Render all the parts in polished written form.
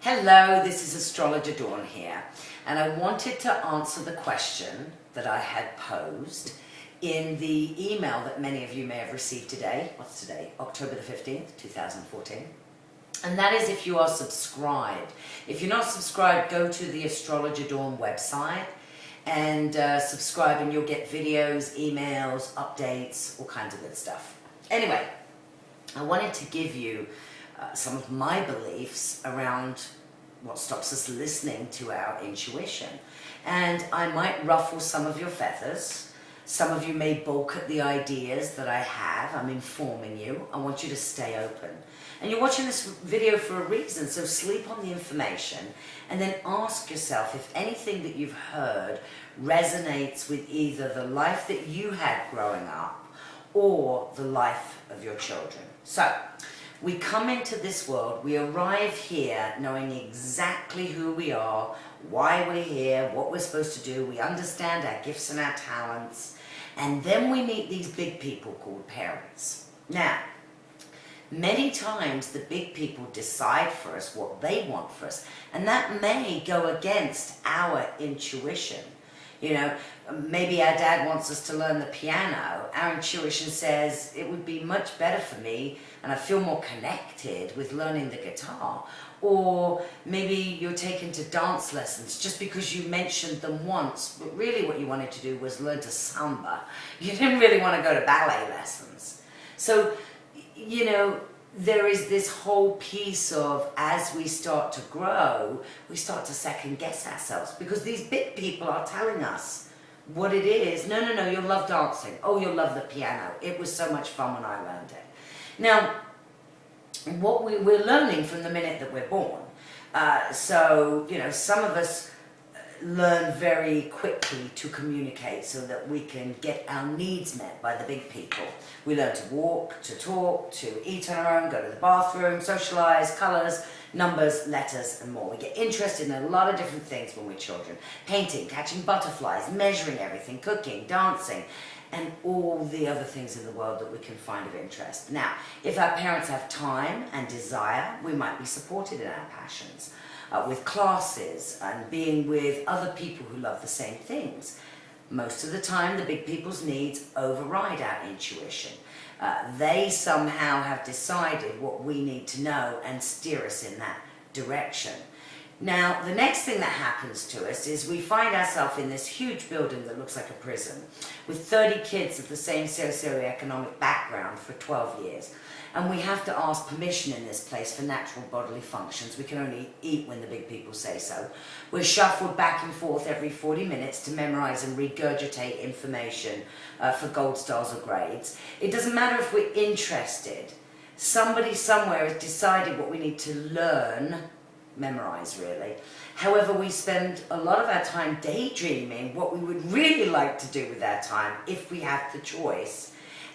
Hello, this is Astrologer Dawn here, and I wanted to answer the question that I had posed in the email that many of you may have received today. What's today? October the 15th, 2014. And that is if you are subscribed. If you're not subscribed, go to the Astrologer Dawn website and subscribe, and you'll get videos, emails, updates, all kinds of good stuff. Anyway, I wanted to give you some of my beliefs around what stops us listening to our intuition. And I might ruffle some of your feathers. Some of you may balk at the ideas that I have. I'm informing you. I want you to stay open. And you're watching this video for a reason, so sleep on the information and then ask yourself if anything that you've heard resonates with either the life that you had growing up or the life of your children. So, we come into this world, we arrive here knowing exactly who we are, why we're here, what we're supposed to do. We understand our gifts and our talents. And then we meet these big people called parents. Now, many times the big people decide for us what they want for us. And that may go against our intuition. You know, maybe our dad wants us to learn the piano. Our intuition says it would be much better for me and I feel more connected with learning the guitar. Or maybe you're taken to dance lessons just because you mentioned them once, but really what you wanted to do was learn to samba. You didn't really want to go to ballet lessons. So, you know, there is this whole piece of, as we start to grow, we start to second guess ourselves because these big people are telling us what it is. No, you'll love dancing. Oh, you'll love the piano. It was so much fun when I learned it. Now, what we're learning from the minute that we're born. So, you know, some of us learn very quickly to communicate so that we can get our needs met by the big people. We learn to walk, to talk, to eat on our own, go to the bathroom, socialize, colors, numbers, letters, and more. We get interested in a lot of different things when we're children. Painting, catching butterflies, measuring everything, cooking, dancing, and all the other things in the world that we can find of interest. Now, if our parents have time and desire, we might be supported in our passions. With classes and being with other people who love the same things. Most of the time, the big people's needs override our intuition. They somehow have decided what we need to know and steer us in that direction. Now, the next thing that happens to us is we find ourselves in this huge building that looks like a prison with 30 kids of the same socioeconomic background for 12 years. And we have to ask permission in this place for natural bodily functions. We can only eat when the big people say so. We're shuffled back and forth every 40 minutes to memorize and regurgitate information for gold stars or grades. It doesn't matter if we're interested. Somebody somewhere has decided what we need to learn, memorize really. However, we spend a lot of our time daydreaming what we would really like to do with our time if we have the choice,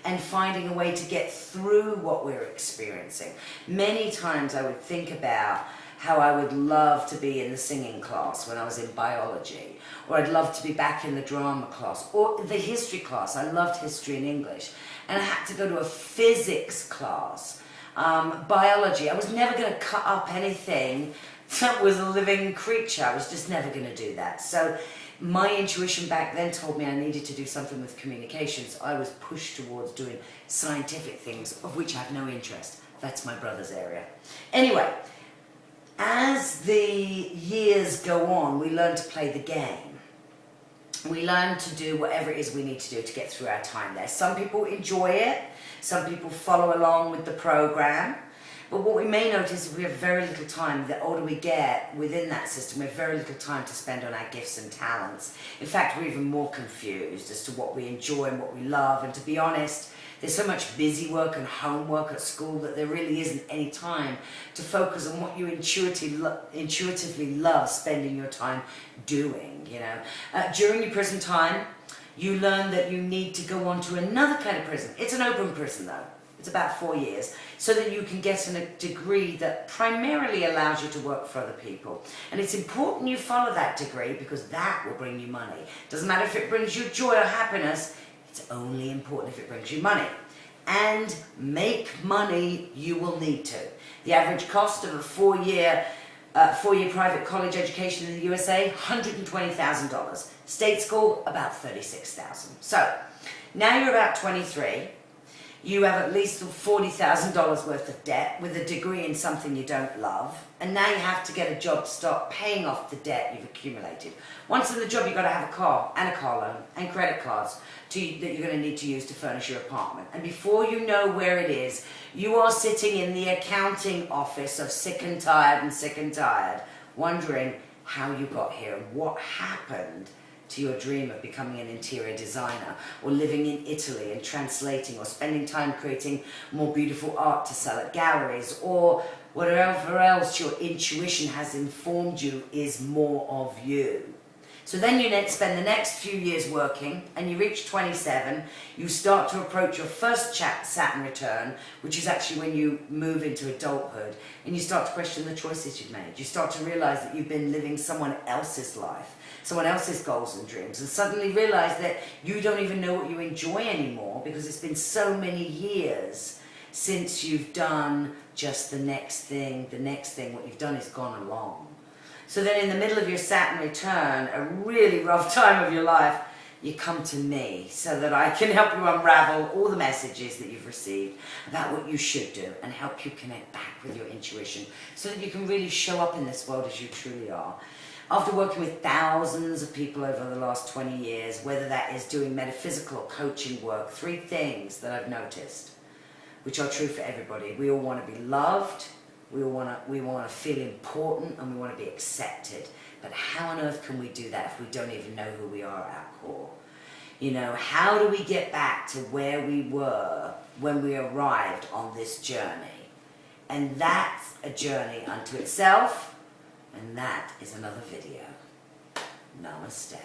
and finding a way to get through what we're experiencing. Many times I would think about how I would love to be in the singing class when I was in biology, or I'd love to be back in the drama class, or the history class. I loved history and English. And I had to go to a physics class. Biology, I was never going to cut up anything that was a living creature. I was just never going to do that. So my intuition back then told me I needed to do something with communications. I was pushed towards doing scientific things, of which I have no interest. That's my brother's area. Anyway, as the years go on, we learn to play the game. We learn to do whatever it is we need to do to get through our time there. Some people enjoy it. Some people follow along with the program. But what we may notice is we have very little time. The older we get within that system, we have very little time to spend on our gifts and talents. In fact, we're even more confused as to what we enjoy and what we love. And to be honest, there's so much busy work and homework at school that there really isn't any time to focus on what you intuitively love spending your time doing, you know. During your prison time, you learn that you need to go on to another kind of prison. It's an open prison though. It's about 4 years, so that you can get a degree that primarily allows you to work for other people. And it's important you follow that degree because that will bring you money. Doesn't matter if it brings you joy or happiness, it's only important if it brings you money. And make money you will need to. The average cost of a 4-year 4-year private college education in the USA, $120,000. State school, about $36,000. So now you're about 23. You have at least $40,000 worth of debt with a degree in something you don't love, and now you have to get a job to start paying off the debt you've accumulated. Once in the job, you've got to have a car and a car loan and credit cards that you're going to need to use to furnish your apartment. And before you know where it is, you are sitting in the accounting office of sick and tired, wondering how you got here and what happened to your dream of becoming an interior designer, or living in Italy and translating, or spending time creating more beautiful art to sell at galleries, or whatever else your intuition has informed you is more of you. So then you spend the next few years working, and you reach 27, you start to approach your first Saturn return, which is actually when you move into adulthood, and you start to question the choices you've made. You start to realize that you've been living someone else's life, someone else's goals and dreams, and suddenly realize that you don't even know what you enjoy anymore, because it's been so many years since you've done just the next thing. What you've done is gone along. So then in the middle of your Saturn return, a really rough time of your life, you come to me so that I can help you unravel all the messages that you've received about what you should do, and help you connect back with your intuition so that you can really show up in this world as you truly are. After working with thousands of people over the last 20 years, whether that is doing metaphysical or coaching work, 3 things that I've noticed, which are true for everybody. We all want to be loved, we want to feel important, and we want to be accepted. But how on earth can we do that if we don't even know who we are at our core? You know, how do we get back to where we were when we arrived on this journey? And that's a journey unto itself, and that is another video. Namaste.